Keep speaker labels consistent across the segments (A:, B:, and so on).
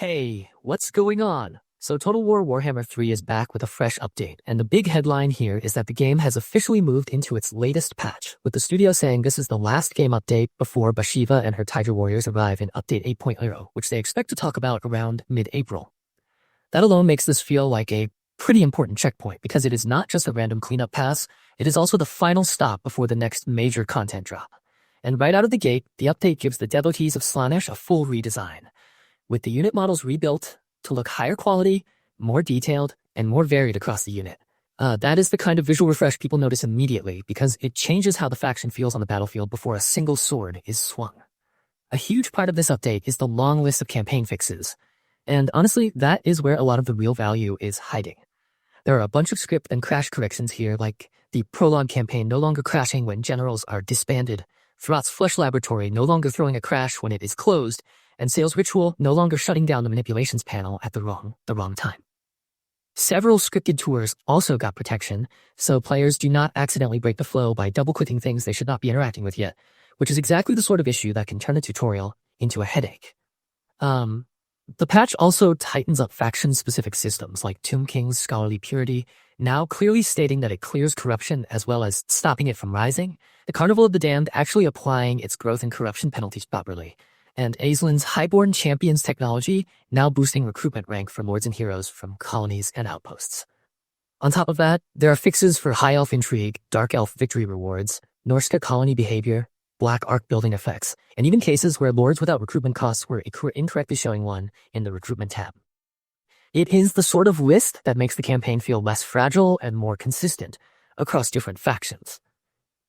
A: Hey, what's going on? So Total War Warhammer 3 is back with a fresh update, and the big headline here is that the game has officially moved into its latest patch, with the studio saying this is the last game update before Bathsheba and her Tiger warriors arrive in Update 8.0, which they expect to talk about around mid-April. That alone makes this feel like a pretty important checkpoint, because it is not just a random cleanup pass, it is also the final stop before the next major content drop. And right out of the gate, the update gives the Devotees of Slaanesh a full redesign, with the unit models rebuilt to look higher quality, more detailed, and more varied across the unit. That is the kind of visual refresh people notice immediately, because it changes how the faction feels on the battlefield before a single sword is swung. A huge part of this update is the long list of campaign fixes, and honestly, that is where a lot of the real value is hiding. There are a bunch of script and crash corrections here, like the prologue campaign no longer crashing when generals are disbanded, Throt's Flesh Laboratory no longer throwing a crash when it is closed, and Sales Ritual no longer shutting down the manipulations panel at the wrong time. Several scripted tours also got protection, so players do not accidentally break the flow by double-clicking things they should not be interacting with yet, which is exactly the sort of issue that can turn a tutorial into a headache. The patch also tightens up faction-specific systems like Tomb King's Scholarly Purity, now clearly stating that it clears corruption as well as stopping it from rising, the Carnival of the Damned actually applying its growth and corruption penalties properly, and Aislin's Highborn Champions technology now boosting recruitment rank for lords and heroes from colonies and outposts. On top of that, there are fixes for High Elf Intrigue, Dark Elf Victory rewards, Norsca colony behavior, Black Arc building effects, and even cases where lords without recruitment costs were incorrectly showing one in the recruitment tab. It is the sort of list that makes the campaign feel less fragile and more consistent across different factions.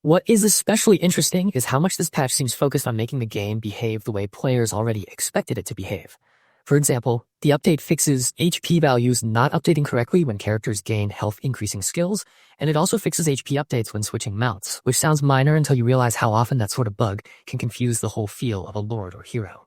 A: What is especially interesting is how much this patch seems focused on making the game behave the way players already expected it to behave. For example, the update fixes HP values not updating correctly when characters gain health-increasing skills, and it also fixes HP updates when switching mounts, which sounds minor until you realize how often that sort of bug can confuse the whole feel of a lord or hero.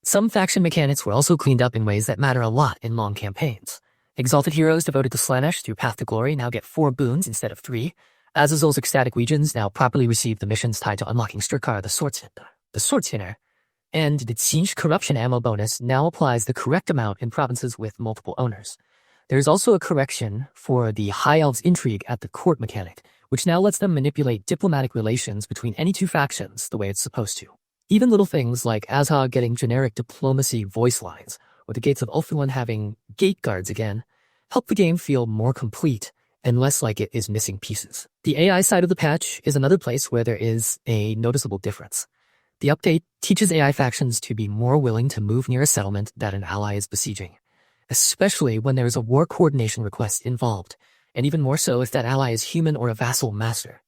A: Some faction mechanics were also cleaned up in ways that matter a lot in long campaigns. Exalted heroes devoted to Slaanesh through Path to Glory now get 4 boons instead of 3, Azazul's ecstatic legions now properly receive the missions tied to unlocking Sturkar the Swordspinner, and the Tsinch corruption ammo bonus now applies the correct amount in provinces with multiple owners. There's also a correction for the High Elves Intrigue at the court mechanic, which now lets them manipulate diplomatic relations between any two factions the way it's supposed to. Even little things like Azha getting generic diplomacy voice lines, or the Gates of Ulthuan having gate guards again, help the game feel more complete and less like it is missing pieces. The AI side of the patch is another place where there is a noticeable difference. The update teaches AI factions to be more willing to move near a settlement that an ally is besieging, especially when there is a war coordination request involved, and even more so if that ally is human or a vassal master.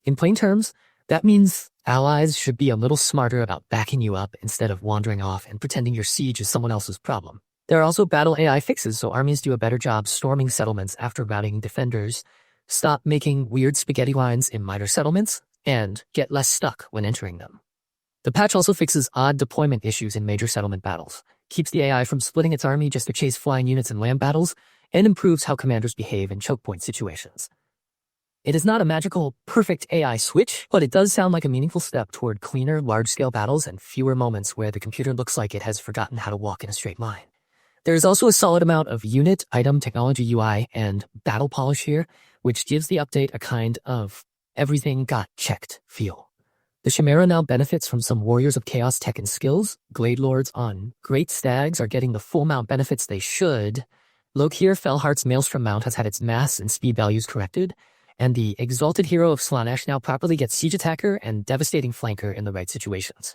A: In plain terms, that means allies should be a little smarter about backing you up instead of wandering off and pretending your siege is someone else's problem. There are also battle AI fixes so armies do a better job storming settlements after routing defenders, stop making weird spaghetti lines in minor settlements, and get less stuck when entering them. The patch also fixes odd deployment issues in major settlement battles, keeps the AI from splitting its army just to chase flying units in land battles, and improves how commanders behave in choke point situations. It is not a magical, perfect AI switch, but it does sound like a meaningful step toward cleaner, large-scale battles and fewer moments where the computer looks like it has forgotten how to walk in a straight line. There is also a solid amount of unit, item, technology UI, and battle polish here, which gives the update a kind of everything got checked feel. The Chimera now benefits from some Warriors of Chaos tech and skills. Glade Lords on Great Stags are getting the full mount benefits they should. Lokir Fellheart's Maelstrom mount has had its mass and speed values corrected, and the Exalted Hero of Slaanesh now properly gets Siege Attacker and Devastating Flanker in the right situations.